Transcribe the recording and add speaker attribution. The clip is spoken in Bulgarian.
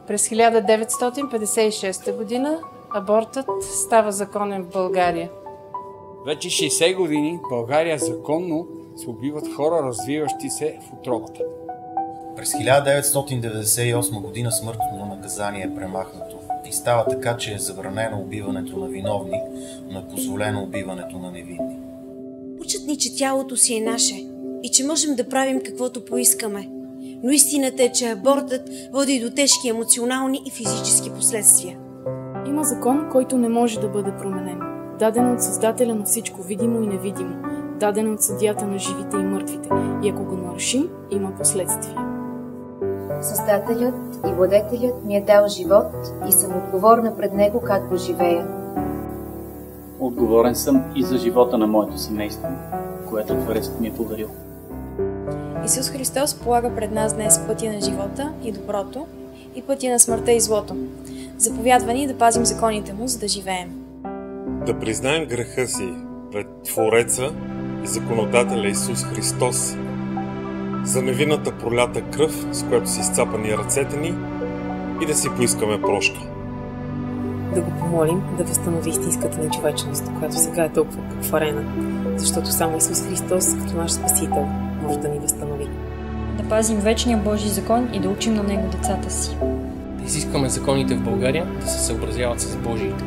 Speaker 1: През 1956 година абортът става законен в България.
Speaker 2: Вече 60 години в България законно се убиват хора, развиващи се в утробата.
Speaker 3: През 1998 година смъртното наказание е премахнато и става така, че е забранено убиването на виновни, но е позволено убиването на невинни.
Speaker 4: Учат ни, че тялото си е наше и че можем да правим каквото поискаме. Но истината е, че абортът води до тежки емоционални и физически последствия.
Speaker 5: Има закон, който не може да бъде променен. Даден от Създателя на всичко видимо и невидимо. Даден от съдията на живите и мъртвите. И ако го нарушим, има последствия.
Speaker 6: Създателят и владетелят ми е дал живот и съм отговорна пред него как го живея.
Speaker 7: Отговорен съм и за живота на моето семейство, което Творецът ми е подарил.
Speaker 8: Исус Христос полага пред нас днес пътя на живота и доброто и пътя на смъртта и злото. Заповядва ни да пазим законите му, за да живеем.
Speaker 9: Да признаем греха си пред Твореца и законодателя Исус Христос за невинната пролята кръв, с която са изцапани ръцете ни, и да си поискаме прошка.
Speaker 5: Да го помолим да възстанови истинската ни човечност, която сега е толкова покварена, защото само Исус Христос, като наш Спасител, може да ни възстанови.
Speaker 8: Да пазим вечния Божий закон и да учим на него децата си.
Speaker 10: Да изискваме законите в България да се съобразяват с Божиите.